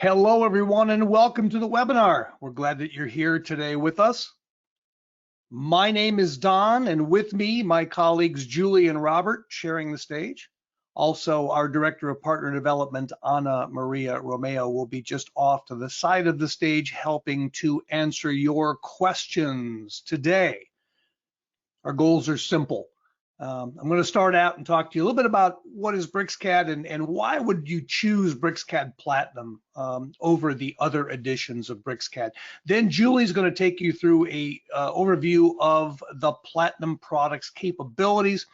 Hello, everyone, and welcome to the webinar. We're glad that you're here today with us. My name is Don, and with me, my colleagues Julie and Robert sharing the stage. Also, our Director of Partner Development, Ana Maria Romeo, will be just off to the side of the stage helping to answer your questions today. Our goals are simple. I'm going to start out and talk to you a little bit about what is BricsCAD and why would you choose BricsCAD Platinum over the other editions of BricsCAD. Then Julie's going to take you through a overview of the Platinum product's capabilities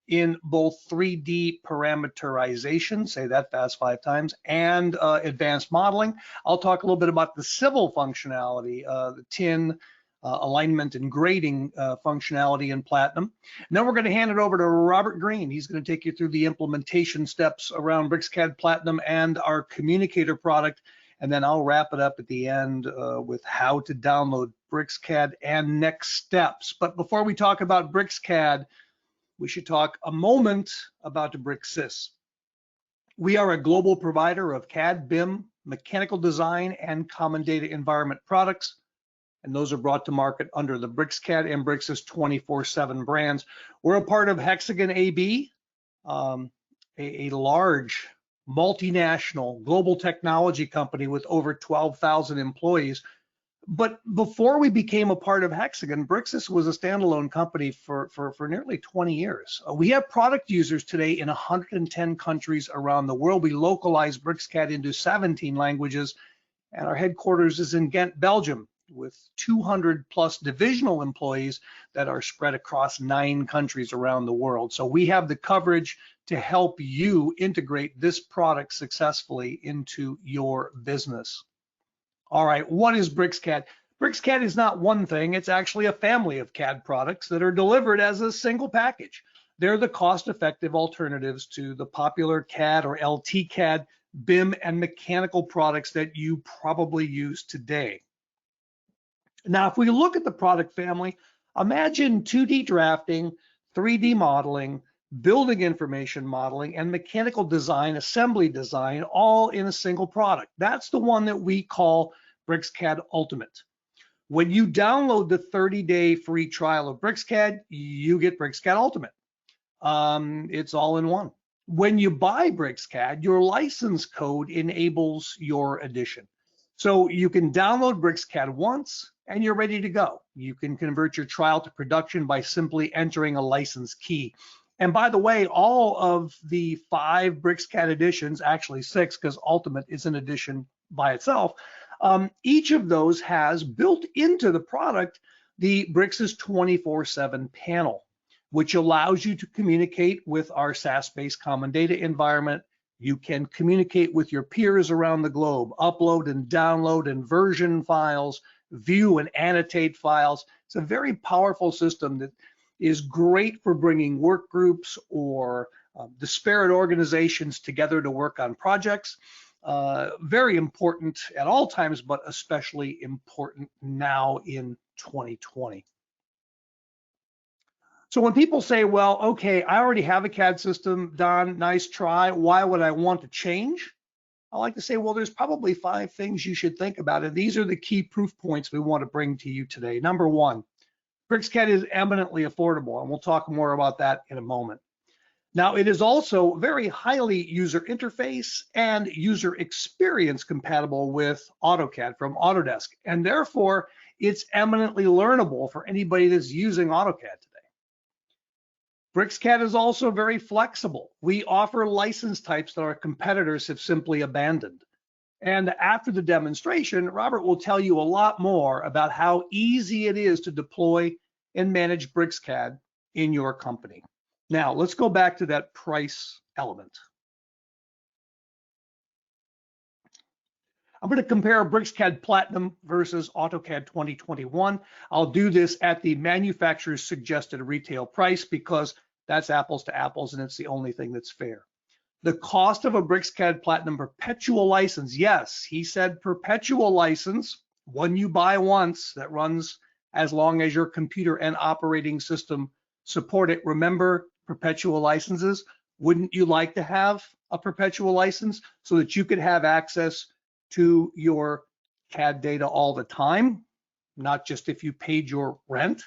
in both 3D parameterization, say that fast 5 times, and advanced modeling. I'll talk a little bit about the civil functionality, the tin, alignment and grading functionality in Platinum. And then we're going to hand it over to Robert Green. He's going to take you through the implementation steps around BricsCAD Platinum and our communicator product. And then I'll wrap it up at the end with how to download BricsCAD and next steps. But before we talk about BricsCAD, we should talk a moment about the BricsSys. We are a global provider of CAD, BIM, mechanical design, and common data environment products. And those are brought to market under the BricsCAD and BricsSys 24/7 brands. We're a part of Hexagon AB, a large multinational global technology company with over 12,000 employees. But before we became a part of Hexagon, BricsSys was a standalone company for nearly 20 years. We have product users today in 110 countries around the world. We localized BricsCAD into 17 languages, and our headquarters is in Ghent, Belgium, with 200 plus divisional employees that are spread across 9 countries around the world. So we have the coverage to help you integrate this product successfully into your business. All right, what is BricsCAD? BricsCAD is not one thing, it's actually a family of CAD products that are delivered as a single package. They're the cost-effective alternatives to the popular CAD or LTCAD, BIM, and mechanical products that you probably use today. Now, if we look at the product family, imagine 2D drafting, 3D modeling, building information modeling, and mechanical design, assembly design, all in a single product. That's the one that we call BricsCAD Ultimate. When you download the 30-day free trial of BricsCAD, you get BricsCAD Ultimate. It's all in one. When you buy BricsCAD, your license code enables your addition. So you can download BricsCAD once and you're ready to go. You can convert your trial to production by simply entering a license key. And by the way, all of the 5 BricsCAD editions, actually 6 because Ultimate is an edition by itself, each of those has built into the product the BricsSys 24/7 panel, which allows you to communicate with our SaaS-based common data environment. You can communicate with your peers around the globe, upload and download and version files, view and annotate files. It's a very powerful system that is great for bringing work groups or disparate organizations together to work on projects. Very important at all times, but especially important now in 2020. So when people say, well, okay, I already have a CAD system, Don, nice try, why would I want to change? I like to say, well, there's probably 5 things you should think about, and these are the key proof points we want to bring to you today. Number 1, BricsCAD is eminently affordable, and we'll talk more about that in a moment. Now, it is also very highly user interface and user experience compatible with AutoCAD from Autodesk, and therefore it's eminently learnable for anybody that's using AutoCAD today. BricsCAD is also very flexible. We offer license types that our competitors have simply abandoned. And after the demonstration, Robert will tell you a lot more about how easy it is to deploy and manage BricsCAD in your company. Now, let's go back to that price element. I'm going to compare BricsCAD Platinum versus AutoCAD 2021. I'll do this at the manufacturer's suggested retail price because that's apples to apples and it's the only thing that's fair. The cost of a BricsCAD Platinum perpetual license, yes, he said perpetual license, one you buy once that runs as long as your computer and operating system support it. Remember, perpetual licenses, wouldn't you like to have a perpetual license so that you could have access to your CAD data all the time, not just if you paid your rent.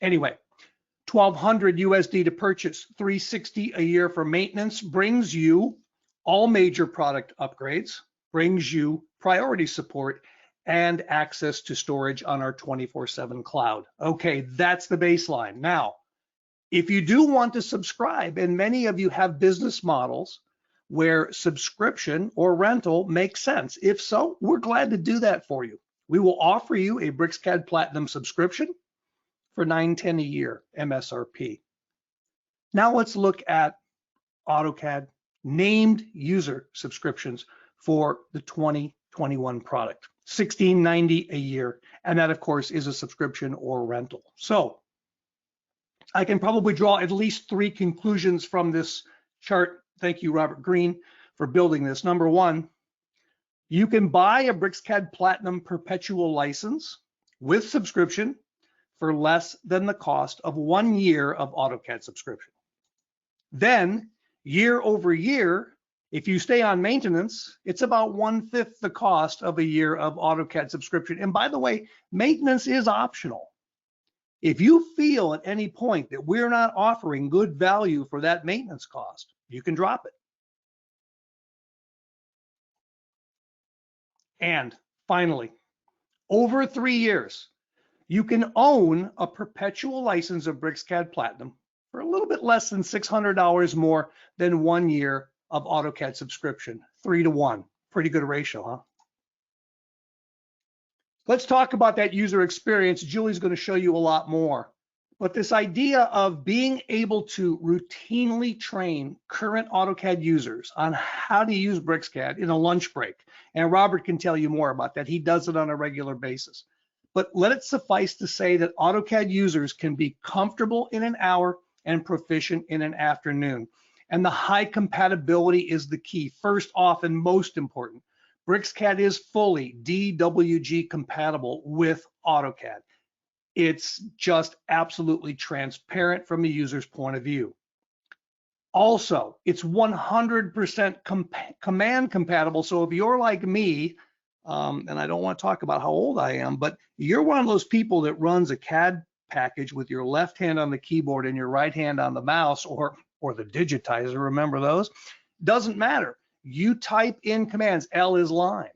Anyway, $1,200 USD to purchase, $360 a year for maintenance, brings you all major product upgrades, brings you priority support and access to storage on our 24/7 cloud. Okay, that's the baseline. Now, if you do want to subscribe, and many of you have business models where subscription or rental makes sense. If so, we're glad to do that for you. We will offer you a BricsCAD Platinum subscription for $910 a year MSRP. Now let's look at AutoCAD named user subscriptions for the 2021 product, $1690 a year. And that of course is a subscription or rental. So I can probably draw at least 3 conclusions from this chart. Thank you, Robert Green, for building this. Number 1, you can buy a BricsCAD Platinum perpetual license with subscription for less than the cost of 1 year of AutoCAD subscription. Then, year over year, if you stay on maintenance, it's about 1/5 the cost of a year of AutoCAD subscription. And by the way, maintenance is optional. If you feel at any point that we're not offering good value for that maintenance cost, you can drop it. And finally, over 3 years, you can own a perpetual license of BricsCAD Platinum for a little bit less than $600 more than 1 year of AutoCAD subscription, 3 to 1. Pretty good ratio, huh? Let's talk about that user experience. Julie's going to show you a lot more. But this idea of being able to routinely train current AutoCAD users on how to use BricsCAD in a lunch break, and Robert can tell you more about that. He does it on a regular basis. But let it suffice to say that AutoCAD users can be comfortable in an hour and proficient in an afternoon. And the high compatibility is the key. First off, and most important, BricsCAD is fully DWG compatible with AutoCAD. It's just absolutely transparent from the user's point of view. Also, it's 100% command compatible. So if you're like me, and I don't want to talk about how old I am, but you're one of those people that runs a CAD package with your left hand on the keyboard and your right hand on the mouse, or the digitizer, remember those? Doesn't matter. You type in commands. L is line,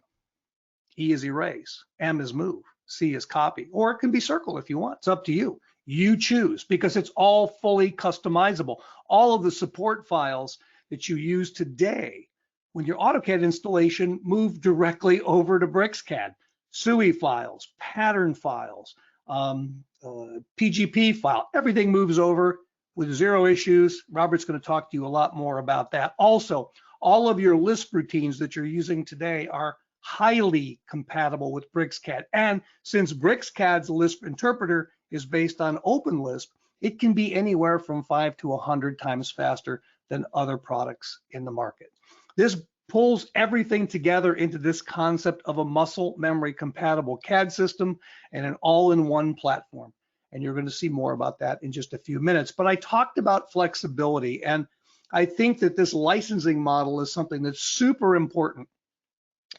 E is erase, M is move, C is copy, or it can be circle if you want. It's up to you. You choose, because it's all fully customizable. All of the support files that you use today when your AutoCAD installation move directly over to BricsCAD. SUI files, pattern files, PGP file, everything moves over with 0 issues. Robert's going to talk to you a lot more about that. Also, all of your Lisp routines that you're using today are highly compatible with BricsCAD. And since BricsCAD's Lisp interpreter is based on OpenLisp, it can be anywhere from 5 to 100 times faster than other products in the market. This pulls everything together into this concept of a muscle memory compatible CAD system and an all-in-one platform. And you're going to see more about that in just a few minutes. But I talked about flexibility, and I think that this licensing model is something that's super important.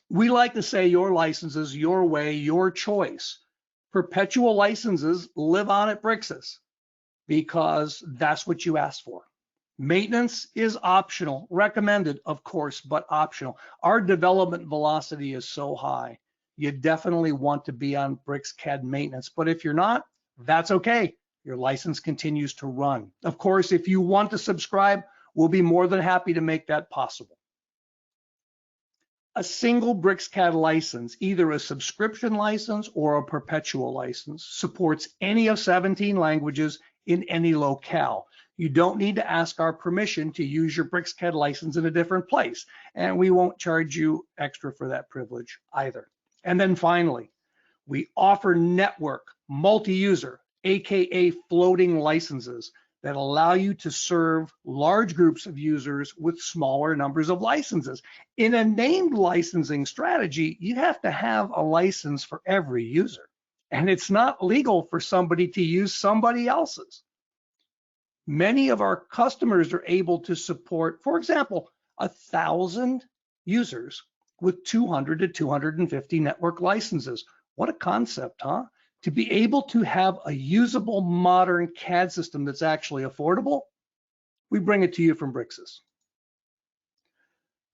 We like to say your licenses, your way, your choice. Perpetual licenses live on at Bricsys because that's what you asked for. Maintenance is optional, recommended, of course, but optional. Our development velocity is so high, you definitely want to be on BricsCAD maintenance. But if you're not, that's okay. Your license continues to run. Of course, if you want to subscribe, we'll be more than happy to make that possible. A single BricsCAD license, either a subscription license or a perpetual license, supports any of 17 languages in any locale. You don't need to ask our permission to use your BricsCAD license in a different place, and we won't charge you extra for that privilege either. And then finally, we offer network multi-user, aka floating licenses, that allow you to serve large groups of users with smaller numbers of licenses. In a named licensing strategy, you have to have a license for every user, and it's not legal for somebody to use somebody else's. Many of our customers are able to support, for example, 1,000 users with 200 to 250 network licenses. What a concept, huh? To be able to have a usable modern CAD system that's actually affordable, we bring it to you from Bricsys.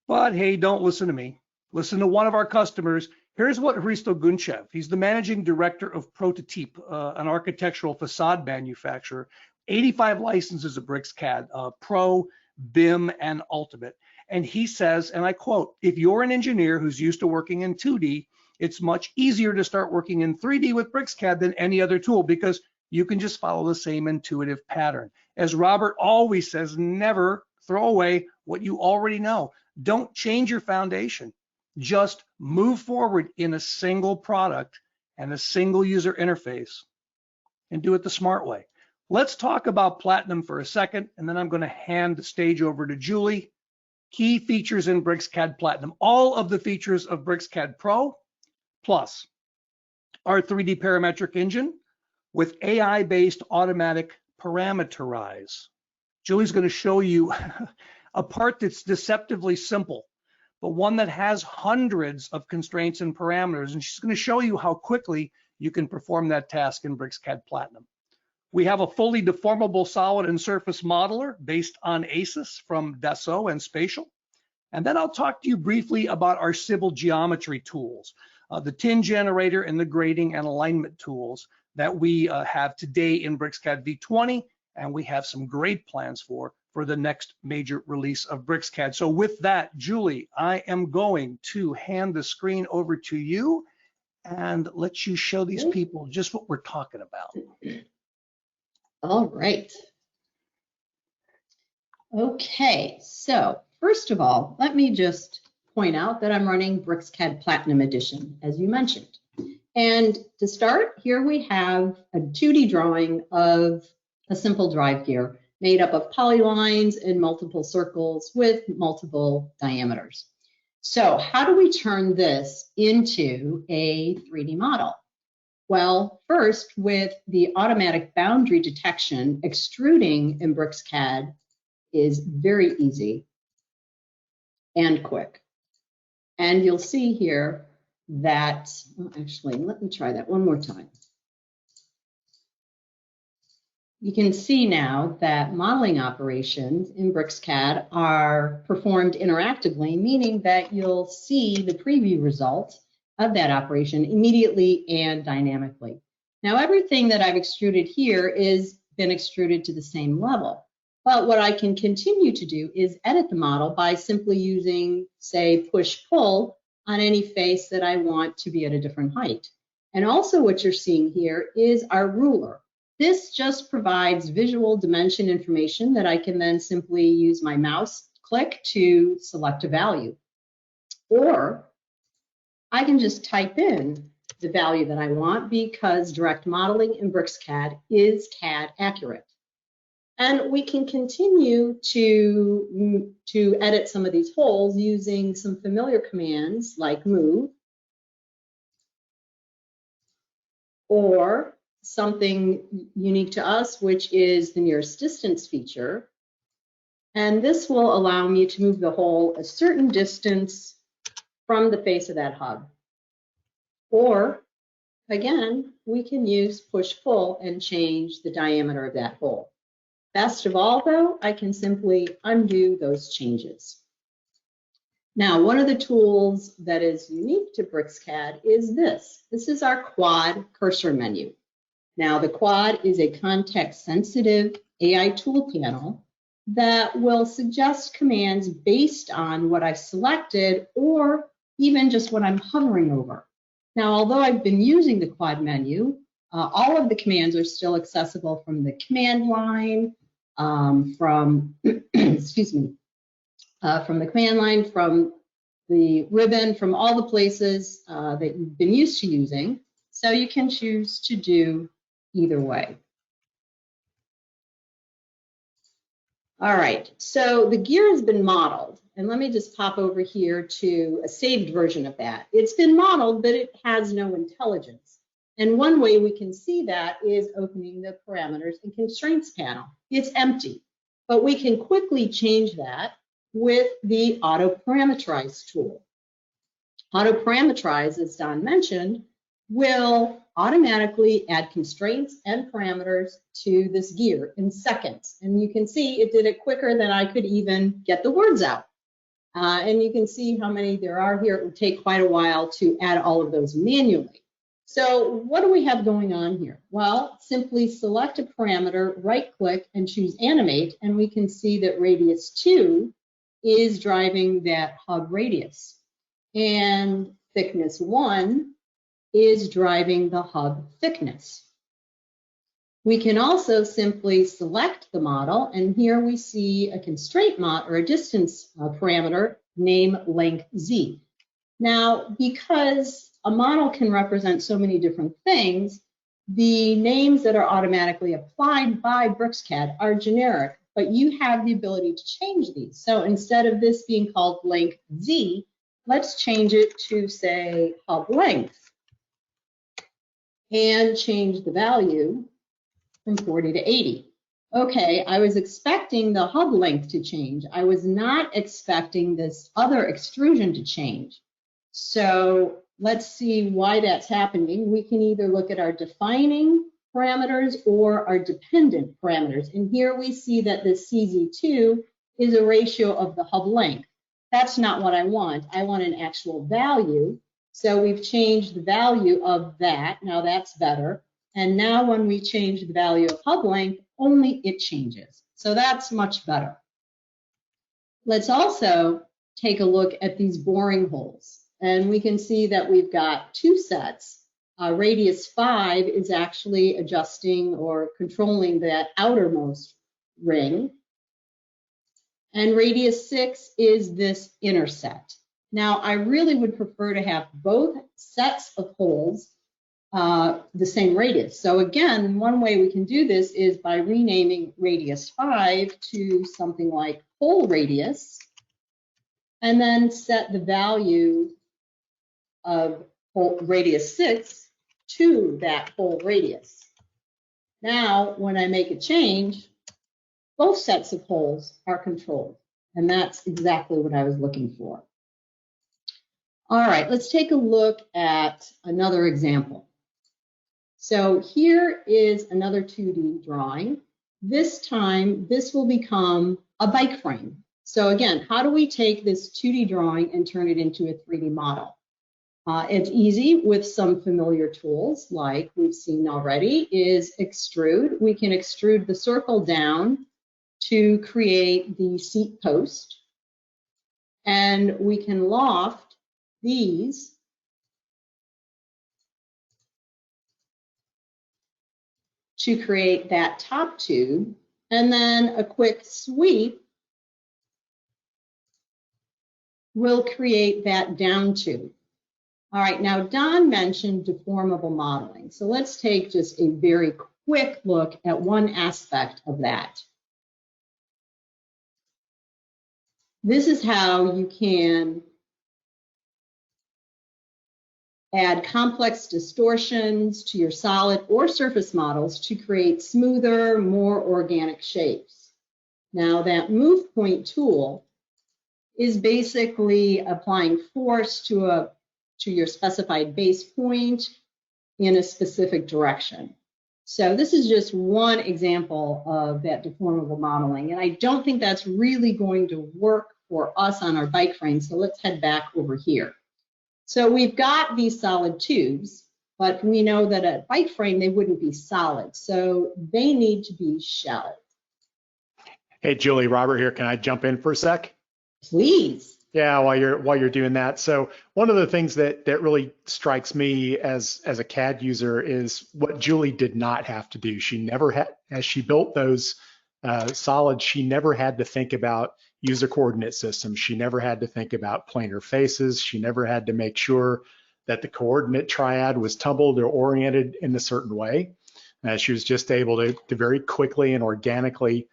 But hey, don't listen to me. Listen to one of our customers. Here's what Hristo Gunchev, he's the managing director of Prototype, an architectural facade manufacturer, 85 licenses of BricsCAD Pro, BIM, and Ultimate. And he says, and I quote, if you're an engineer who's used to working in 2D, it's much easier to start working in 3D with BricsCAD than any other tool because you can just follow the same intuitive pattern. As Robert always says, never throw away what you already know. Don't change your foundation. Just move forward in a single product and a single user interface and do it the smart way. Let's talk about Platinum for a second, and then I'm going to hand the stage over to Julie. Key features in BricsCAD Platinum. All of the features of BricsCAD Pro, plus our 3D parametric engine with AI-based automatic parameterize. Julie's going to show you a part that's deceptively simple, but one that has hundreds of constraints and parameters, and she's going to show you how quickly you can perform that task in BricsCAD Platinum. We have a fully deformable solid and surface modeler based on ASIS from Dassault and Spatial. And then I'll talk to you briefly about our civil geometry tools, the tin generator and the grading and alignment tools that we have today in BricsCAD V20, and we have some great plans for the next major release of BricsCAD. So with that, Julie, I am going to hand the screen over to you and let you show these people just what we're talking about. All right. Okay, so first of all, let me just point out that I'm running BricsCAD Platinum Edition, as you mentioned. And to start, here we have a 2D drawing of a simple drive gear made up of polylines and multiple circles with multiple diameters. So how do we turn this into a 3D model? Well, first, with the automatic boundary detection, extruding in BricsCAD is very easy and quick. And you'll see here that, actually, let me try that one more time. You can see now that modeling operations in BricsCAD are performed interactively, meaning that you'll see the preview results of that operation immediately and dynamically. Now, everything that I've extruded here is been extruded to the same level. But what I can continue to do is edit the model by simply using, say, push-pull on any face that I want to be at a different height. And also what you're seeing here is our ruler. This just provides visual dimension information that I can then simply use my mouse click to select a value. Or I can just type in the value that I want because direct modeling in BricsCAD is CAD accurate. And we can continue to edit some of these holes using some familiar commands like move, or something unique to us, which is the nearest distance feature. And this will allow me to move the hole a certain distance from the face of that hub. Or, again, we can use push-pull and change the diameter of that hole. Best of all, though, I can simply undo those changes. Now, one of the tools that is unique to BricsCAD is this. This is our quad cursor menu. Now, the quad is a context-sensitive AI tool panel that will suggest commands based on what I've selected or even just what I'm hovering over. Now, although I've been using the quad menu, all of the commands are still accessible from the command line, from the command line, from the ribbon, from all the places that you've been used to using. So you can choose to do either way. All right, so the gear has been modeled, and let me just pop over here to a saved version of that. It's been modeled, but it has no intelligence. And one way we can see that is opening the parameters and constraints panel. It's empty, but we can quickly change that with the auto parameterize tool. Auto-parametrize, as Don mentioned, will automatically add constraints and parameters to this gear in seconds. And you can see it did it quicker than I could even get the words out. And you can see how many there are here. It would take quite a while to add all of those manually. So what do we have going on here? Well, simply select a parameter, right-click, and choose Animate, and we can see that radius 2 is driving that hub radius. And thickness 1 is driving the hub thickness. We can also simply select the model, and here we see a constraint model or a distance parameter, name length Z. Now, because a model can represent so many different things, the names that are automatically applied by BricsCAD are generic, but you have the ability to change these. So instead of this being called length Z, let's change it to, say, hub length, and change the value from 40 to 80. Okay, I was expecting the hub length to change. I was not expecting this other extrusion to change. So let's see why that's happening. We can either look at our defining parameters or our dependent parameters. And here we see that this CZ2 is a ratio of the hub length. That's not what I want. I want an actual value. So we've changed the value of that. Now that's better. And now when we change the value of hub length, only it changes. So that's much better. Let's also take a look at these boring holes. And we can see that we've got two sets. Radius 5 is actually adjusting or controlling that outermost ring. And radius 6 is this inner set. Now, I really would prefer to have both sets of holes the same radius. So again, one way we can do this is by renaming radius 5 to something like hole radius, and then set the value of radius 6 to that hole radius. Now, when I make a change, both sets of holes are controlled, and that's exactly what I was looking for. All right, let's take a look at another example. So here is another 2D drawing. This time, this will become a bike frame. So again, how do we take this 2D drawing and turn it into a 3D model? It's easy with some familiar tools, like we've seen already, is extrude. We can extrude the circle down to create the seat post. And we can loft these to create that top tube, and then a quick sweep will create that down tube. All right, now Don mentioned deformable modeling. So let's take just a very quick look at one aspect of that. This is how you can add complex distortions to your solid or surface models to create smoother, more organic shapes. Now that move point tool is basically applying force to your specified base point in a specific direction. So this is just one example of that deformable modeling, and I don't think that's really going to work for us on our bike frame, so let's head back over here. So we've got these solid tubes, but we know that a bike frame, they wouldn't be solid, so they need to be shelled. Hey, Julie, Robert here. Can I jump in for a sec? Please. Yeah, while you're doing that. So one of the things that really strikes me as a CAD user is what Julie did not have to do. She never had, as she built those solids, she never had to think about user coordinate systems. She never had to think about planar faces. She never had to make sure that the coordinate triad was tumbled or oriented in a certain way. She was just able to very quickly and organically,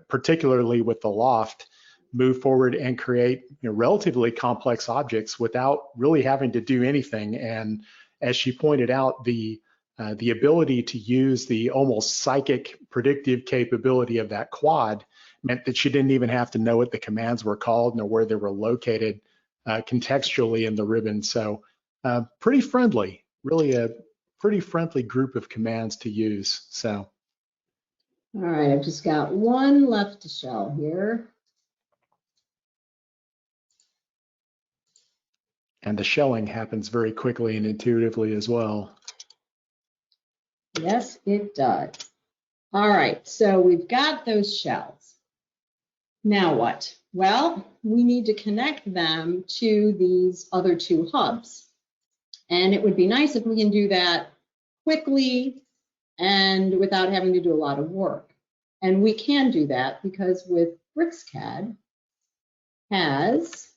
particularly with the loft, move forward and create relatively complex objects without really having to do anything. And as she pointed out, the ability to use the almost psychic predictive capability of that quad meant that she didn't even have to know what the commands were called nor where they were located contextually in the ribbon. So pretty friendly, really a pretty friendly group of commands to use. So. All right, I've just got one left to show here. And the shelling happens very quickly and intuitively as well. Yes, it does. All right, so we've got those shells. Now what? Well, we need to connect them to these other two hubs. And it would be nice if we can do that quickly and without having to do a lot of work. And we can do that because with BricsCAD has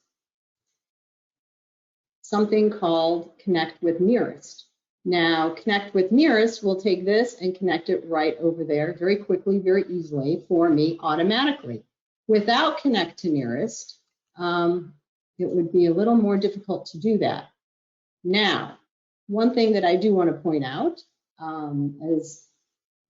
something called Connect with Nearest. Now, Connect with Nearest will take this and connect it right over there very quickly, very easily for me automatically. Without Connect to Nearest, it would be a little more difficult to do that. Now, one thing that I do want to point out is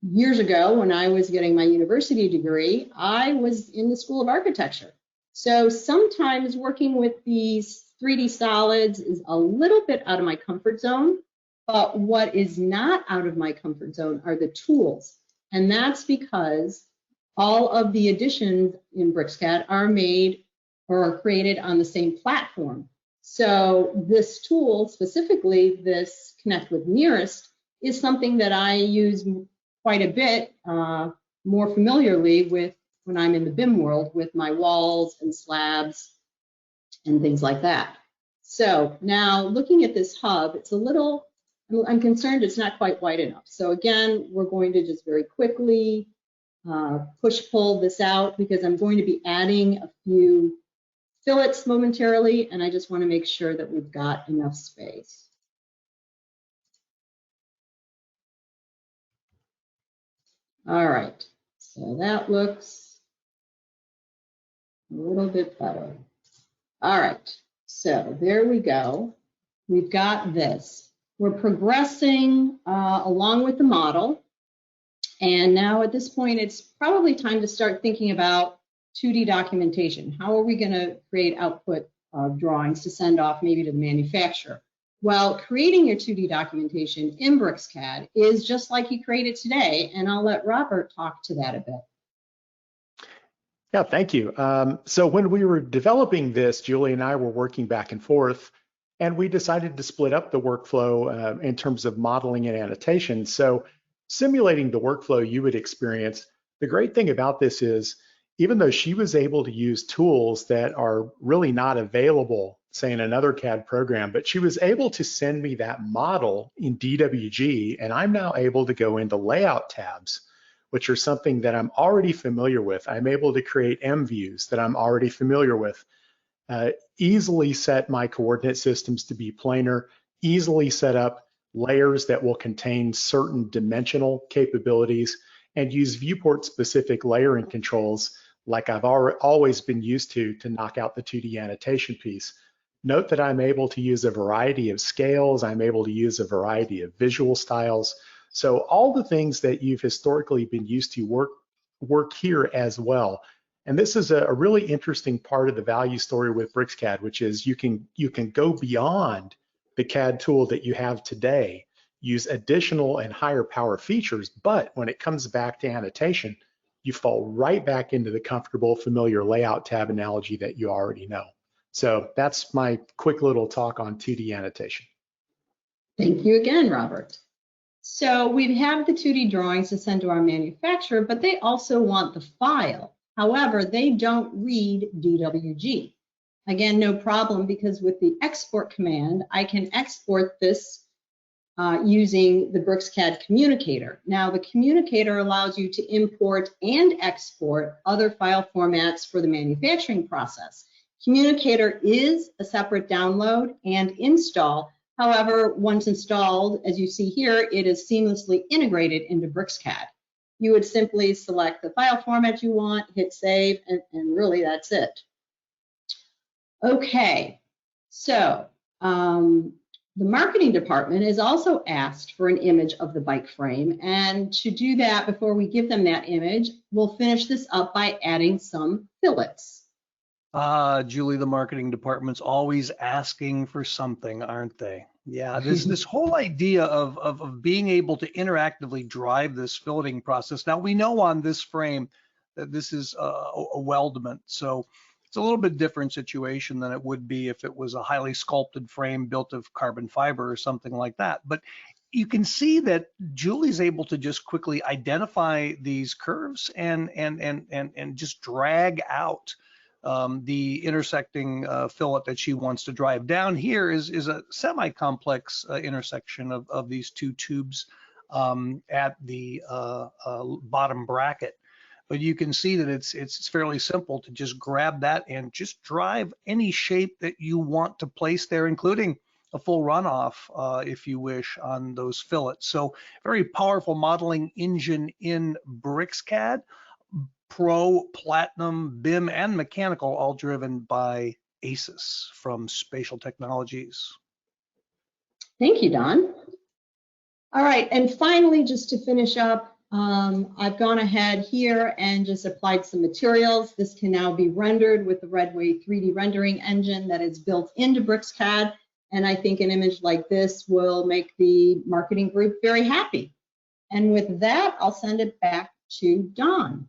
years ago when I was getting my university degree, I was in the School of Architecture. So sometimes working with these 3D solids is a little bit out of my comfort zone, but what is not out of my comfort zone are the tools. And that's because all of the additions in BricsCAD are made or are created on the same platform. So this tool, specifically this Connect with Nearest, is something that I use quite a bit more familiarly with when I'm in the BIM world with my walls and slabs and things like that. So now looking at this hub, it's a little, I'm concerned it's not quite wide enough. So again, we're going to just very quickly push-pull this out because I'm going to be adding a few fillets momentarily, and I just want to make sure that we've got enough space. All right, so that looks a little bit better. All right, so there we go. We've got this. We're progressing along with the model. And now at this point, it's probably time to start thinking about 2D documentation. How are we going to create output drawings to send off maybe to the manufacturer? Well, creating your 2D documentation in BricsCAD is just like you create it today, and I'll let Robert talk to that a bit. Yeah, thank you. So when we were developing this, Julie and I were working back and forth, and we decided to split up the workflow in terms of modeling and annotation. So simulating the workflow you would experience, the great thing about this is, even though she was able to use tools that are really not available, say in another CAD program, but she was able to send me that model in DWG, and I'm now able to go into layout tabs, which are something that I'm already familiar with. I'm able to create M views that I'm already familiar with, easily set my coordinate systems to be planar, easily set up layers that will contain certain dimensional capabilities, and use viewport-specific layering controls like I've always been used to knock out the 2D annotation piece. Note that I'm able to use a variety of scales, I'm able to use a variety of visual styles. So all the things that you've historically been used to work here as well. And this is a really interesting part of the value story with BricsCAD, which is you can go beyond the CAD tool that you have today, use additional and higher power features, but when it comes back to annotation, you fall right back into the comfortable, familiar layout tab analogy that you already know. So that's my quick little talk on 2D annotation. Thank you again, Robert. So we have the 2D drawings to send to our manufacturer, but they also want the file. However, they don't read DWG. Again, no problem, because with the export command, I can export this using the BricsCAD communicator. Now, the communicator allows you to import and export other file formats for the manufacturing process. Communicator is a separate download and install. However, once installed, as you see here, it is seamlessly integrated into BricsCAD. You would simply select the file format you want, hit save, and really that's it. Okay, so the marketing department is also asked for an image of the bike frame, and to do that, before we give them that image, we'll finish this up by adding some fillets. Julie, the marketing department's always asking for something, aren't they? Yeah, this whole idea of being able to interactively drive this filleting process. Now we know on this frame that this is a weldment, so it's a little bit different situation than it would be if it was a highly sculpted frame built of carbon fiber or something like that. But you can see that Julie's able to just quickly identify these curves and just drag out the intersecting fillet that she wants to drive. Down here is a semi-complex intersection of these two tubes at the bottom bracket. But you can see that it's fairly simple to just grab that and just drive any shape that you want to place there, including a full runoff, if you wish, on those fillets. So very powerful modeling engine in BricsCAD Pro, Platinum, BIM, and Mechanical, all driven by ASUS from Spatial Technologies. Thank you, Don. All right, and finally, just to finish up, I've gone ahead here and just applied some materials. This can now be rendered with the Redway 3D rendering engine that is built into BricsCAD, and I think an image like this will make the marketing group very happy. And with that, I'll send it back to Don.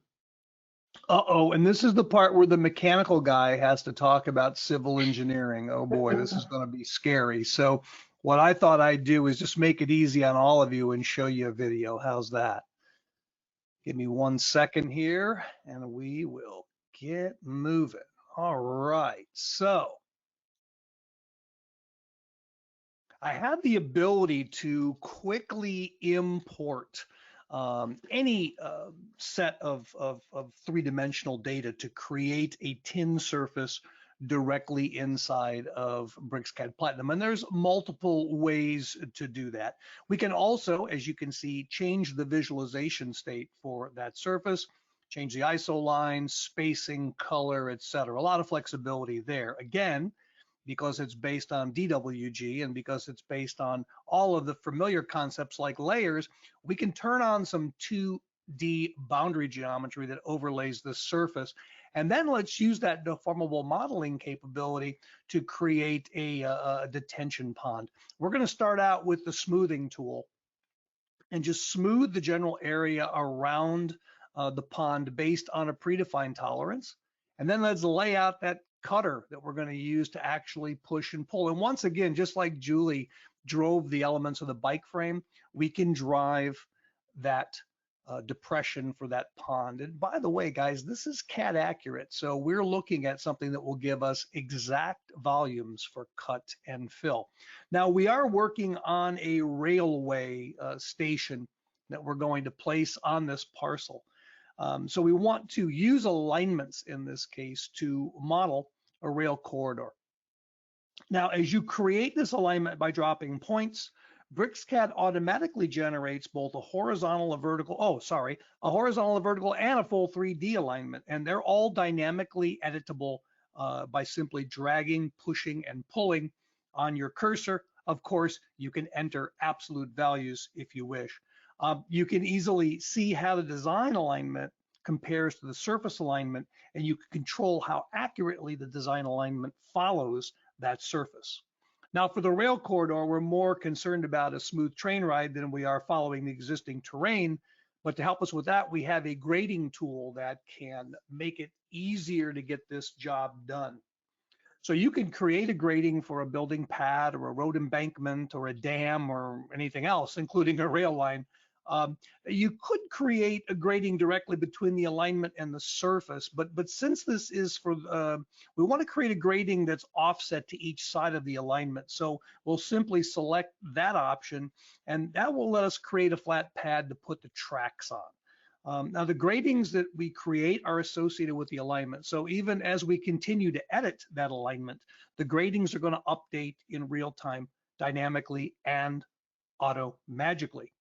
Uh-oh, and this is the part where the mechanical guy has to talk about civil engineering. Oh boy, this is going to be scary. So what I thought I'd do is just make it easy on all of you and show you a video. How's that? Give me 1 second here and we will get moving. All right, so I have the ability to quickly import any set of three-dimensional data to create a tin surface directly inside of BricsCAD Platinum. And there's multiple ways to do that. We can also, as you can see, change the visualization state for that surface, change the ISO line, spacing, color, etc. A lot of flexibility there. Again, because it's based on DWG and because it's based on all of the familiar concepts like layers, we can turn on some 2D boundary geometry that overlays the surface. And then let's use that deformable modeling capability to create a detention pond. We're going to start out with the smoothing tool and just smooth the general area around the pond based on a predefined tolerance. And then let's lay out that cutter that we're going to use to actually push and pull. And once again, just like Julie drove the elements of the bike frame, we can drive that depression for that pond. And by the way, guys, this is CAD accurate. So we're looking at something that will give us exact volumes for cut and fill. Now we are working on a railway station that we're going to place on this parcel. So we want to use alignments in this case to model a rail corridor. Now, as you create this alignment by dropping points, BricsCAD automatically generates both a horizontal, a vertical, a horizontal, a vertical, and a full 3D alignment. And they're all dynamically editable by simply dragging, pushing, and pulling on your cursor. Of course, you can enter absolute values if you wish. You can easily see how the design alignment compares to the surface alignment, and you can control how accurately the design alignment follows that surface. Now for the rail corridor, we're more concerned about a smooth train ride than we are following the existing terrain. But to help us with that, we have a grading tool that can make it easier to get this job done. So you can create a grading for a building pad or a road embankment or a dam or anything else, including a rail line. You could create a grading directly between the alignment and the surface, but since this is for, we want to create a grading that's offset to each side of the alignment. So we'll simply select that option, and that will let us create a flat pad to put the tracks on. Now the gradings that we create are associated with the alignment. So even as we continue to edit that alignment, the gradings are going to update in real time, dynamically and auto-magically.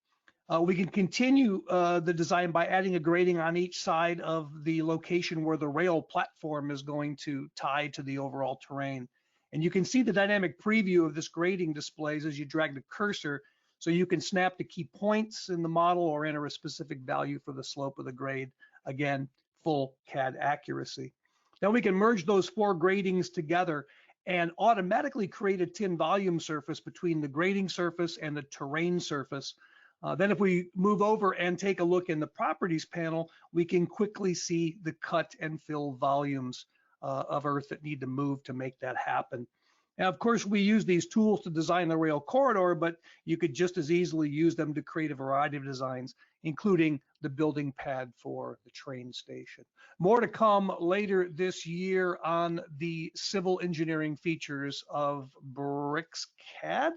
We can continue the design by adding a grading on each side of the location where the rail platform is going to tie to the overall terrain. And you can see the dynamic preview of this grading displays as you drag the cursor, so you can snap to key points in the model or enter a specific value for the slope of the grade. Again, full CAD accuracy. Then we can merge those 4 gratings together and automatically create a tin volume surface between the grating surface and the terrain surface. Then if we move over and take a look in the properties panel, we can quickly see the cut and fill volumes of earth that need to move to make that happen. Now, of course, we use these tools to design the rail corridor, but you could just as easily use them to create a variety of designs, including the building pad for the train station. More to come later this year on the civil engineering features of BricsCAD.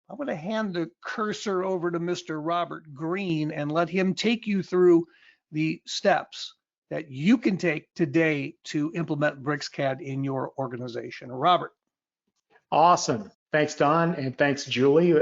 I'm going to hand the cursor over to Mr. Robert Green and let him take you through the steps that you can take today to implement BricsCAD in your organization. Robert. Awesome. Thanks, Don, and thanks, Julie.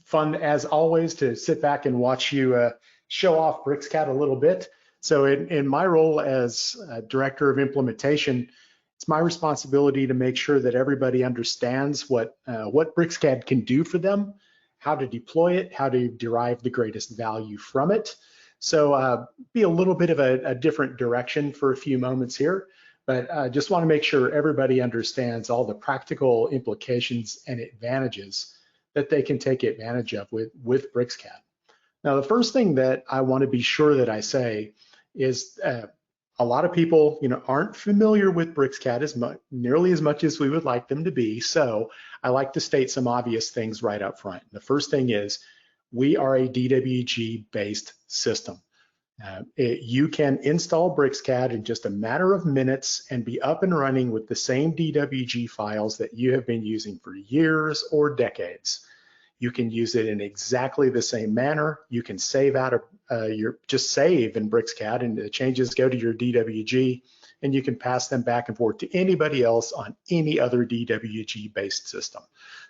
Fun, as always, to sit back and watch you show off BricsCAD a little bit. So in my role as Director of Implementation, it's my responsibility to make sure that everybody understands what BricsCAD can do for them, how to deploy it, how to derive the greatest value from it. So be a little bit of a different direction for a few moments here, but just want to make sure everybody understands all the practical implications and advantages that they can take advantage of with BricsCAD. Now, the first thing that I want to be sure that I say is a lot of people, aren't familiar with BricsCAD nearly as much as we would like them to be. So I like to state some obvious things right up front. The first thing is we are a DWG-based system. You can install BricsCAD in just a matter of minutes and be up and running with the same DWG files that you have been using for years or decades. You can use it in exactly the same manner. You can save out just save in BricsCAD, and the changes go to your DWG, and you can pass them back and forth to anybody else on any other DWG-based system.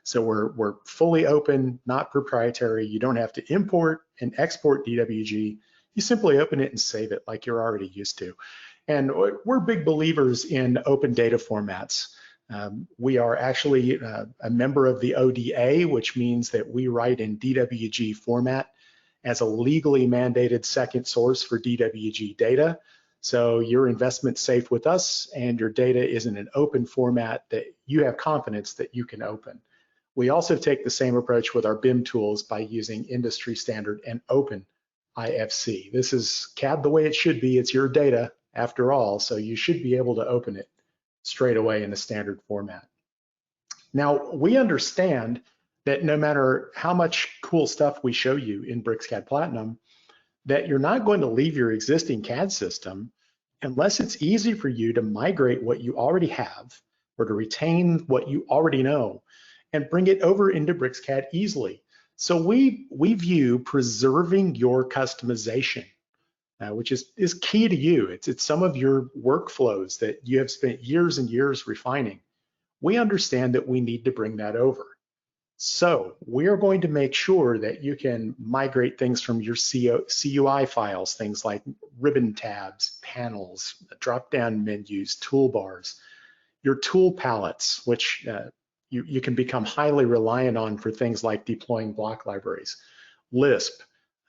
So we're fully open, not proprietary. You don't have to import and export DWG. You simply open it and save it like you're already used to. And we're big believers in open data formats. We are actually a member of the ODA, which means that we write in DWG format as a legally mandated second source for DWG data. So your investment's safe with us, and your data is in an open format that you have confidence that you can open. We also take the same approach with our BIM tools by using industry standard and open IFC. This is CAD the way it should be. It's your data after all, so you should be able to open it straight away in the standard format. Now, we understand that no matter how much cool stuff we show you in BricsCAD Platinum, that you're not going to leave your existing CAD system unless it's easy for you to migrate what you already have or to retain what you already know and bring it over into BricsCAD easily. So we view preserving your customization, which is key to you. It's some of your workflows that you have spent years and years refining. We understand that we need to bring that over. So we are going to make sure that you can migrate things from your CUI files, things like ribbon tabs, panels, drop-down menus, toolbars, your tool palettes, which you can become highly reliant on for things like deploying block libraries, Lisp,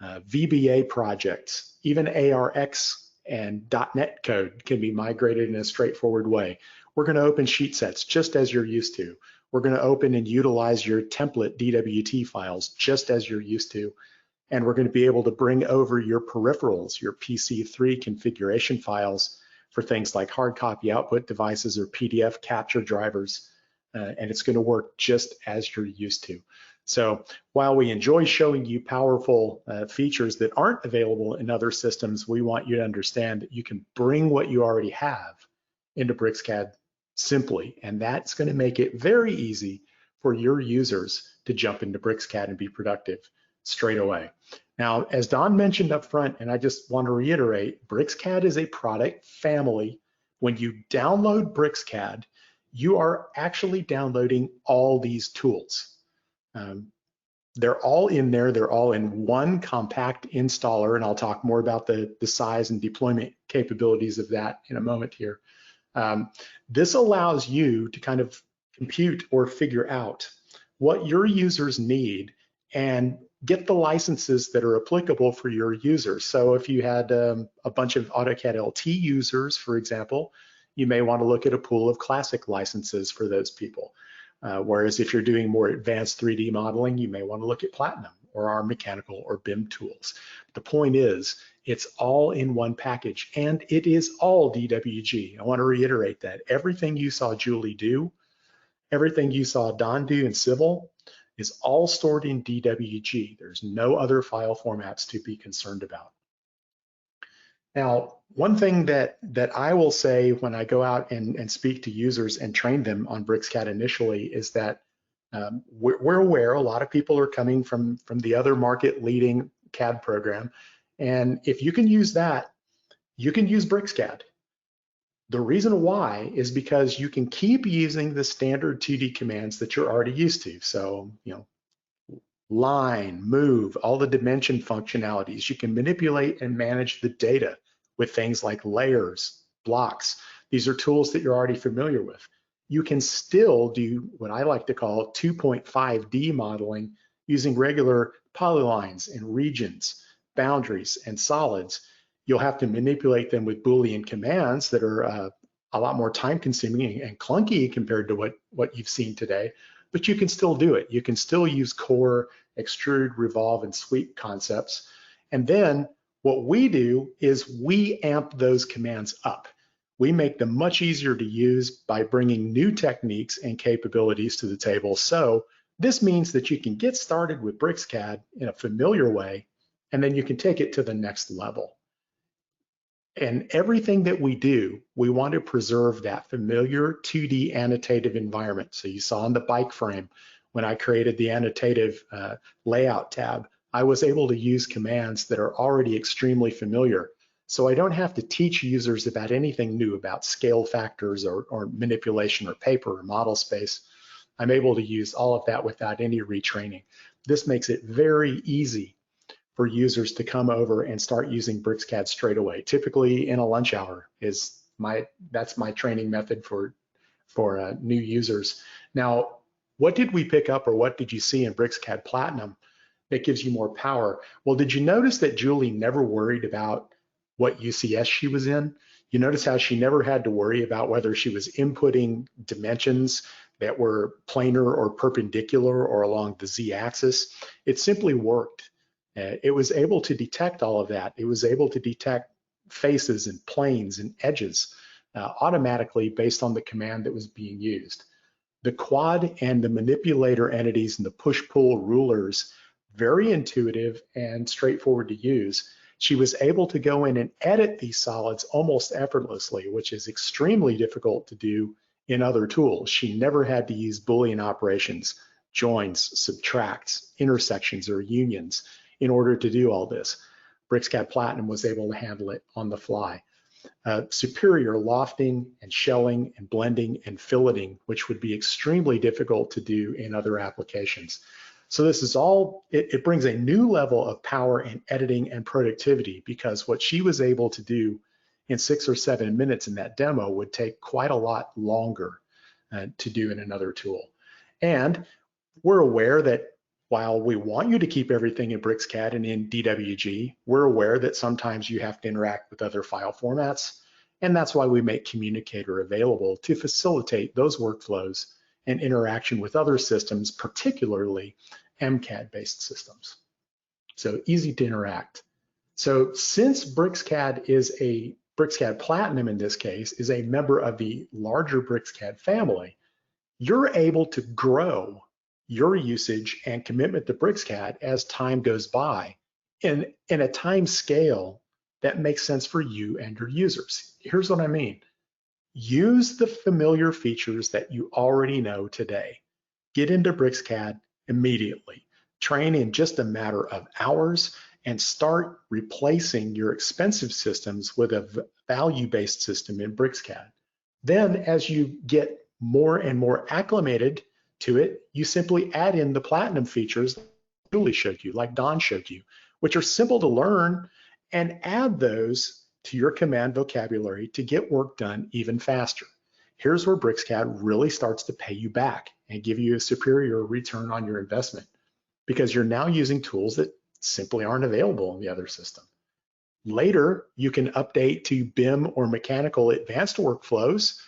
VBA projects, even ARX and .NET code can be migrated in a straightforward way. We're going to open sheet sets just as you're used to. We're going to open and utilize your template DWT files just as you're used to. And we're going to be able to bring over your peripherals, your PC3 configuration files for things like hard copy output devices or PDF capture drivers. And it's going to work just as you're used to. So while we enjoy showing you powerful features that aren't available in other systems, we want you to understand that you can bring what you already have into BricsCAD simply, and that's going to make it very easy for your users to jump into BricsCAD and be productive straight away. Now, as Don mentioned up front, and I just want to reiterate, BricsCAD is a product family. When you download BricsCAD, you are actually downloading all these tools. They're all in there. They're all in one compact installer, and I'll talk more about the size and deployment capabilities of that in a moment here. This allows you to kind of compute or figure out what your users need and get the licenses that are applicable for your users. So if you had a bunch of AutoCAD LT users, for example, you may want to look at a pool of classic licenses for those people. Whereas if you're doing more advanced 3D modeling, you may want to look at Platinum or our mechanical or BIM tools. The point is, it's all in one package, and it is all DWG. I want to reiterate that. Everything you saw Julie do, everything you saw Don do in Civil, is all stored in DWG. There's no other file formats to be concerned about. Now, one thing that I will say when I go out and speak to users and train them on BricsCAD initially is that we're aware a lot of people are coming from the other market leading CAD program. And if you can use that, you can use BricsCAD. The reason why is because you can keep using the standard 2D commands that you're already used to. So, line, move, all the dimension functionalities. You can manipulate and manage the data with things like layers, blocks. These are tools that you're already familiar with. You can still do what I like to call 2.5D modeling using regular polylines and regions, boundaries, and solids. You'll have to manipulate them with Boolean commands that are a lot more time consuming and clunky compared to what you've seen today, but you can still do it. You can still use core, extrude, revolve, and sweep concepts. And then what we do is we amp those commands up. We make them much easier to use by bringing new techniques and capabilities to the table. So this means that you can get started with BricsCAD in a familiar way, and then you can take it to the next level. And everything that we do, we want to preserve that familiar 2D annotative environment. So you saw in the bike frame, when I created the annotative layout tab, I was able to use commands that are already extremely familiar. So I don't have to teach users about anything new about scale factors or manipulation or paper or model space. I'm able to use all of that without any retraining. This makes it very easy for users to come over and start using BricsCAD straight away. Typically in a lunch hour that's my training method for new users. Now, what did we pick up or what did you see in BricsCAD Platinum that gives you more power? Well, did you notice that Julie never worried about what UCS she was in? You notice how she never had to worry about whether she was inputting dimensions that were planar or perpendicular or along the Z-axis. It simply worked. It was able to detect all of that. It was able to detect faces and planes and edges automatically based on the command that was being used. The quad and the manipulator entities and the push-pull rulers, very intuitive and straightforward to use. She was able to go in and edit these solids almost effortlessly, which is extremely difficult to do in other tools. She never had to use Boolean operations, joins, subtracts, intersections, or unions in order to do all this. BricsCAD Platinum was able to handle it on the fly. Superior lofting and shelling and blending and filleting, which would be extremely difficult to do in other applications. So this is all, it brings a new level of power in editing and productivity, because what she was able to do in 6 or 7 minutes in that demo would take quite a lot longer to do in another tool. And we're aware that while we want you to keep everything in BricsCAD and in DWG, we're aware that sometimes you have to interact with other file formats. And that's why we make Communicator available to facilitate those workflows and interaction with other systems, particularly MCAD-based systems. So easy to interact. So since BricsCAD Platinum in this case is a member of the larger BricsCAD family, you're able to grow your usage and commitment to BricsCAD as time goes by in a time scale that makes sense for you and your users. Here's what I mean. Use the familiar features that you already know today. Get into BricsCAD immediately. Train in just a matter of hours and start replacing your expensive systems with a value-based system in BricsCAD. Then as you get more and more acclimated to it, you simply add in the Platinum features Julie showed you, like Don showed you, which are simple to learn, and add those to your command vocabulary to get work done even faster. Here's where BricsCAD really starts to pay you back and give you a superior return on your investment, because you're now using tools that simply aren't available in the other system. Later, you can update to BIM or mechanical advanced workflows.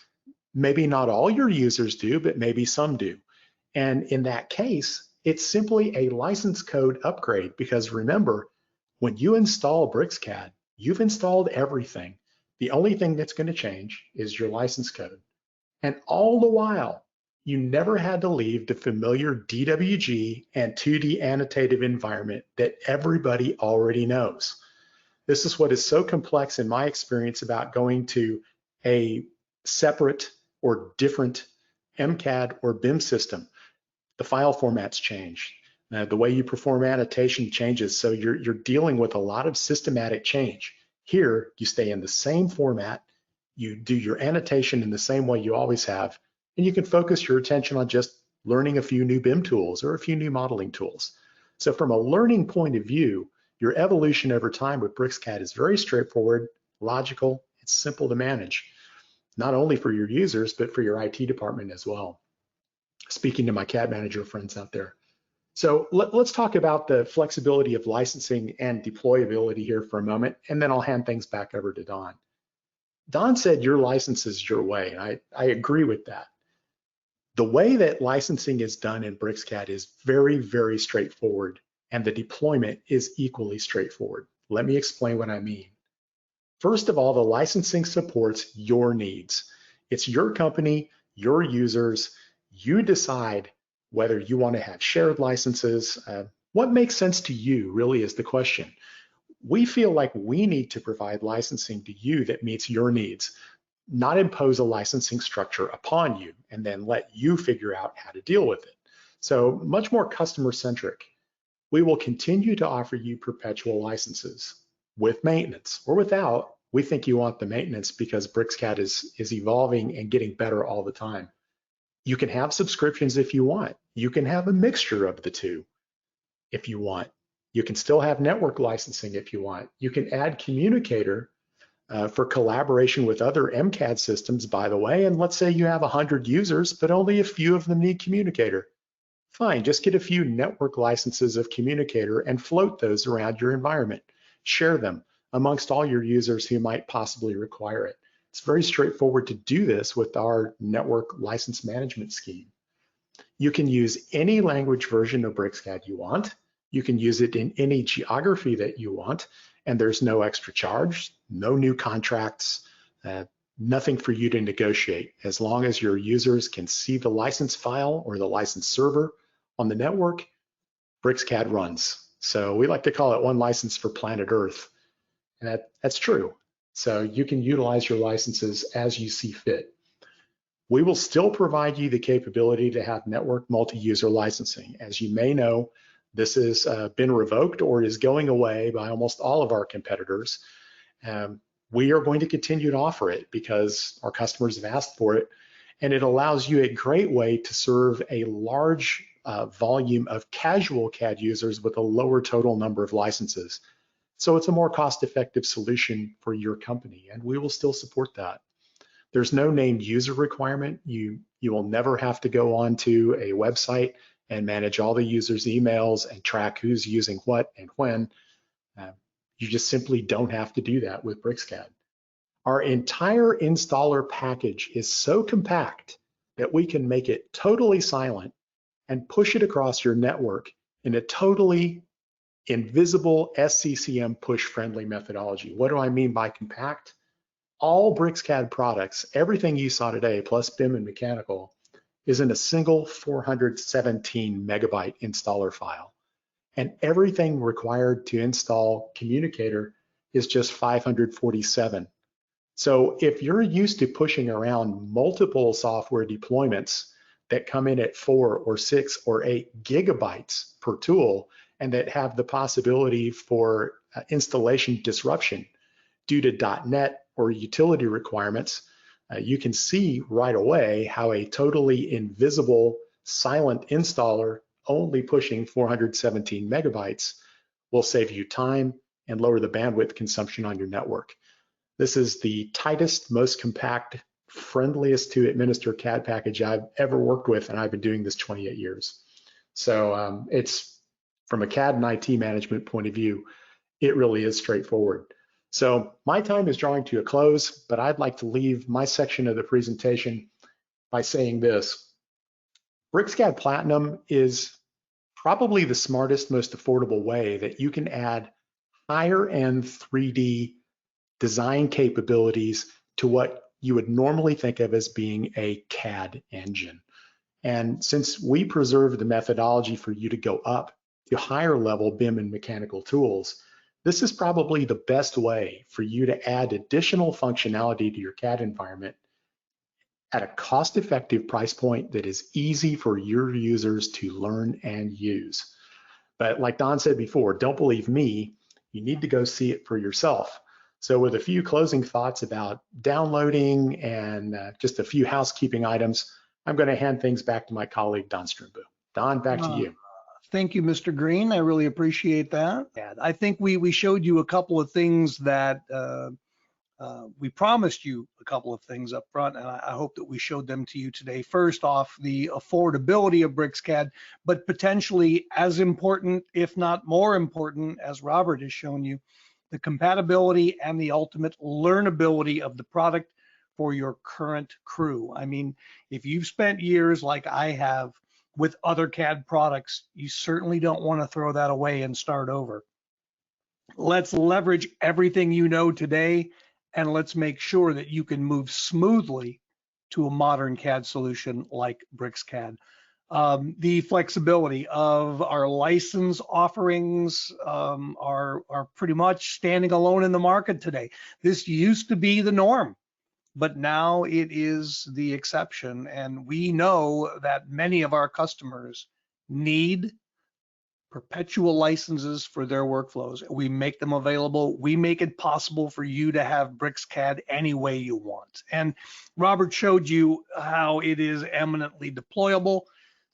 Maybe not all your users do, but maybe some do. And in that case, it's simply a license code upgrade, because remember, when you install BricsCAD, you've installed everything. The only thing that's going to change is your license code. And all the while, you never had to leave the familiar DWG and 2D annotative environment that everybody already knows. This is what is so complex in my experience about going to a separate or different MCAD or BIM system. The file formats change. The way you perform annotation changes, so you're dealing with a lot of systematic change. Here, you stay in the same format, you do your annotation in the same way you always have, and you can focus your attention on just learning a few new BIM tools or a few new modeling tools. So from a learning point of view, your evolution over time with BricsCAD is very straightforward, logical, it's simple to manage, not only for your users, but for your IT department as well. Speaking to my CAD manager friends out there. So let's talk about the flexibility of licensing and deployability here for a moment, and then I'll hand things back over to Don. Don said your license is your way, and I agree with that. The way that licensing is done in BricsCAD is very, very straightforward, and the deployment is equally straightforward. Let me explain what I mean. First of all, the licensing supports your needs. It's your company, your users. You decide whether you want to have shared licenses. What makes sense to you really is the question. We feel like we need to provide licensing to you that meets your needs, not impose a licensing structure upon you and then let you figure out how to deal with it. So much more customer centric. We will continue to offer you perpetual licenses with maintenance or without. We think you want the maintenance because BricsCAD is evolving and getting better all the time. You can have subscriptions if you want. You can have a mixture of the two if you want. You can still have network licensing if you want. You can add communicator for collaboration with other MCAD systems, by the way, and let's say you have 100 users, but only a few of them need communicator. Fine, just get a few network licenses of communicator and float those around your environment. Share them amongst all your users who might possibly require it. It's very straightforward to do this with our network license management scheme. You can use any language version of BricsCAD you want. You can use it in any geography that you want, and there's no extra charge, no new contracts, nothing for you to negotiate. As long as your users can see the license file or the license server on the network, BricsCAD runs. So we like to call it one license for planet Earth, and that's true. So you can utilize your licenses as you see fit. We will still provide you the capability to have network multi-user licensing. As you may know, this has been revoked or is going away by almost all of our competitors. We are going to continue to offer it because our customers have asked for it, and it allows you a great way to serve a large volume of casual CAD users with a lower total number of licenses. So it's a more cost-effective solution for your company, and we will still support that. There's no named user requirement. You will never have to go onto a website and manage all the users' emails and track who's using what and when. You just simply don't have to do that with BricsCAD. Our entire installer package is so compact that we can make it totally silent and push it across your network in a totally invisible SCCM push-friendly methodology. What do I mean by compact? All BricsCAD products, everything you saw today, plus BIM and mechanical, is in a single 417 megabyte installer file. And everything required to install communicator is just 547. So if you're used to pushing around multiple software deployments that come in at 4 or 6 or 8 gigabytes per tool, and that have the possibility for installation disruption due to .NET or utility requirements, you can see right away how a totally invisible, silent installer only pushing 417 megabytes will save you time and lower the bandwidth consumption on your network. This is the tightest, most compact, friendliest to administer CAD package I've ever worked with, and I've been doing this 28 years. So it's, from a CAD and IT management point of view, it really is straightforward. So my time is drawing to a close, but I'd like to leave my section of the presentation by saying this. BricsCAD Platinum is probably the smartest, most affordable way that you can add higher end 3D design capabilities to what you would normally think of as being a CAD engine. And since we preserve the methodology for you to go up to higher level BIM and mechanical tools, this is probably the best way for you to add additional functionality to your CAD environment at a cost-effective price point that is easy for your users to learn and use. But like Don said before, don't believe me, you need to go see it for yourself. So with a few closing thoughts about downloading and just a few housekeeping items, I'm going to hand things back to my colleague, Don Strumbu. Don, back to you. Thank you, Mr. Green. I really appreciate that. I think we showed you a couple of things that we promised you a couple of things up front, and I hope that we showed them to you today. First off, the affordability of BricsCAD, but potentially as important, if not more important, as Robert has shown you, the compatibility and the ultimate learnability of the product for your current crew. I mean, if you've spent years like I have with other CAD products, you certainly don't want to throw that away and start over. Let's leverage everything you know today, and let's make sure that you can move smoothly to a modern CAD solution like BricsCAD. The flexibility of our license offerings are pretty much standing alone in the market today. This used to be the norm, but now it is the exception. And we know that many of our customers need perpetual licenses for their workflows. We make them available. We make it possible for you to have BricsCAD any way you want. And Robert showed you how it is eminently deployable.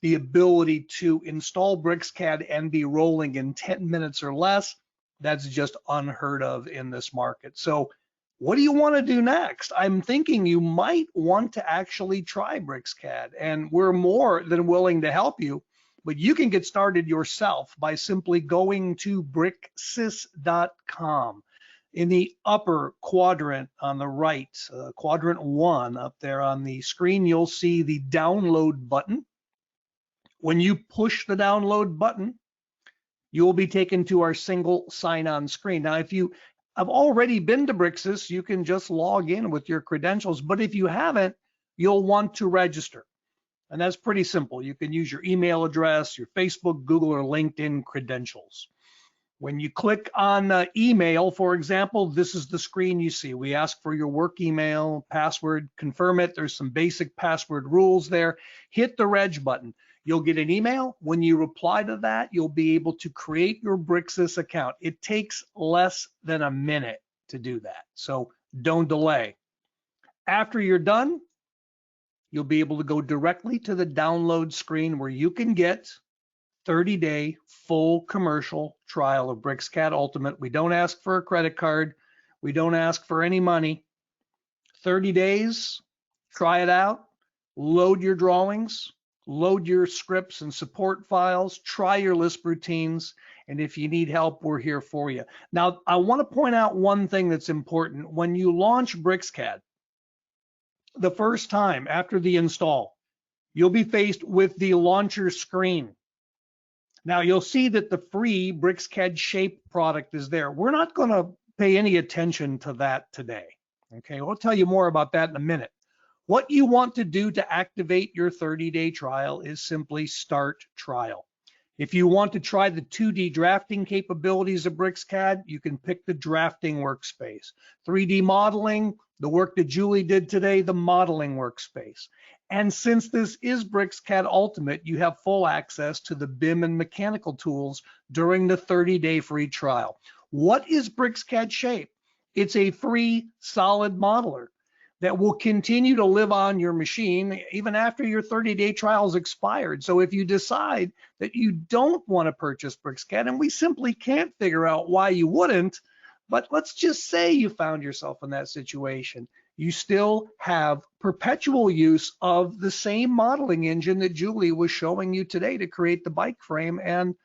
The ability to install BricsCAD and be rolling in 10 minutes or less, that's just unheard of in this market. So what do you want to do next? I'm thinking you might want to actually try BricsCAD, and we're more than willing to help you. But you can get started yourself by simply going to bricsys.com. In the upper quadrant on the right, quadrant 1 up there on the screen, you'll see the download button. When you push the download button, you will be taken to our single sign-on screen. Now, if you have already been to Bricsys, you can just log in with your credentials. But if you haven't, you'll want to register. And that's pretty simple. You can use your email address, your Facebook, Google, or LinkedIn credentials. When you click on email, for example, this is the screen you see. We ask for your work email, password, confirm it. There's some basic password rules there. Hit the reg button. You'll get an email. When you reply to that, you'll be able to create your Bricsys account. It takes less than a minute to do that, so don't delay. After you're done, you'll be able to go directly to the download screen where you can get 30-day full commercial trial of BricsCAD Ultimate. We don't ask for a credit card. We don't ask for any money. 30 days, try it out, load your drawings, load your scripts and support files, try your Lisp routines, and if you need help, we're here for you. Now, I want to point out one thing that's important. When you launch BricsCAD, the first time after the install, you'll be faced with the launcher screen. Now, you'll see that the free BricsCAD Shape product is there. We're not going to pay any attention to that today. Okay, we'll tell you more about that in a minute. What you want to do to activate your 30-day trial is simply start trial. If you want to try the 2D drafting capabilities of BricsCAD, you can pick the drafting workspace. 3D modeling, the work that Julie did today, the modeling workspace. And since this is BricsCAD Ultimate, you have full access to the BIM and mechanical tools during the 30-day free trial. What is BricsCAD Shape? It's a free solid modeler that will continue to live on your machine even after your 30-day trial is expired. So if you decide that you don't want to purchase BricsCAD, and we simply can't figure out why you wouldn't, but let's just say you found yourself in that situation, you still have perpetual use of the same modeling engine that Julie was showing you today to create the bike frame and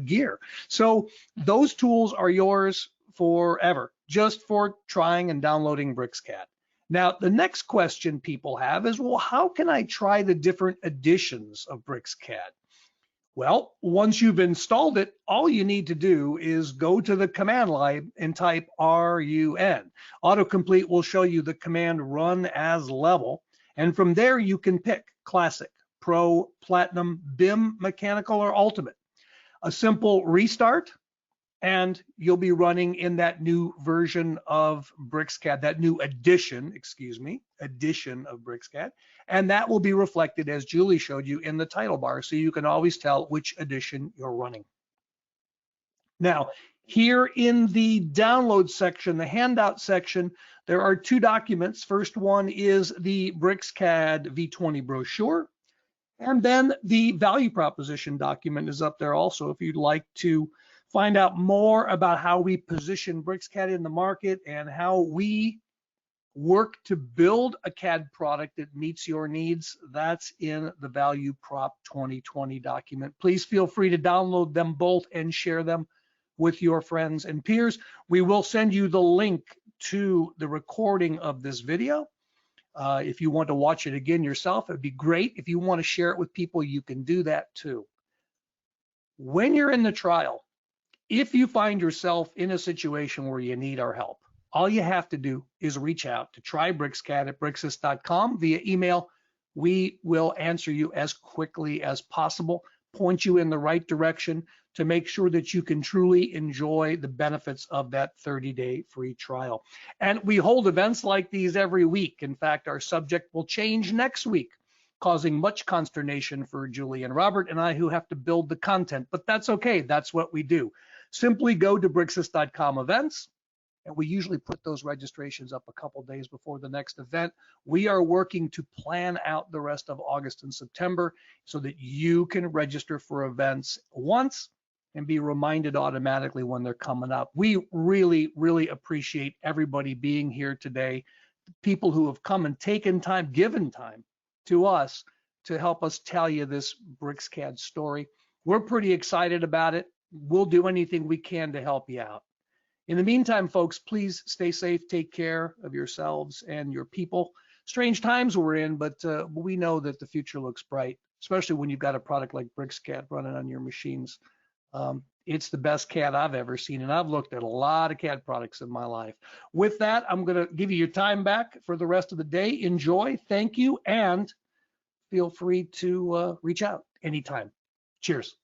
gear. So those tools are yours forever, just for trying and downloading BricsCAD. Now, the next question people have is, well, how can I try the different editions of BricsCAD? Well, once you've installed it, all you need to do is go to the command line and type RUN. Autocomplete will show you the command run as level, and from there you can pick Classic, Pro, Platinum, BIM, Mechanical, or Ultimate. A simple restart, and you'll be running in that new version of BricsCAD, that new edition of BricsCAD, and that will be reflected, as Julie showed you, in the title bar, so you can always tell which edition you're running. Now, here in the download section, the handout section, there are two documents. First one is the BricsCAD V20 brochure, and then the value proposition document is up there also if you'd like to find out more about how we position BricsCAD in the market and how we work to build a CAD product that meets your needs. That's in the Value Prop 2020 document. Please feel free to download them both and share them with your friends and peers. We will send you the link to the recording of this video. If you want to watch it again yourself, it'd be great. If you want to share it with people, you can do that too. When you're in the trial, if you find yourself in a situation where you need our help, all you have to do is reach out to trybricscad@bricsys.com via email. We will answer you as quickly as possible, point you in the right direction to make sure that you can truly enjoy the benefits of that 30-day free trial. And we hold events like these every week. In fact, our subject will change next week, causing much consternation for Julie and Robert and I, who have to build the content, but that's okay. That's what we do. Simply go to bricsys.com events, and we usually put those registrations up a couple days before the next event. We are working to plan out the rest of August and September so that you can register for events once and be reminded automatically when they're coming up. We really, really appreciate everybody being here today, people who have come and taken time, given time to us to help us tell you this BricsCAD story. We're pretty excited about it. We'll do anything we can to help you out. In the meantime, folks, please stay safe, take care of yourselves and your people. Strange times we're in, but we know that the future looks bright, especially when you've got a product like BricsCAD running on your machines. It's the best CAD I've ever seen, and I've looked at a lot of CAD products in my life. With that, I'm going to give you your time back for the rest of the day. Enjoy, thank you, and feel free to reach out anytime. Cheers.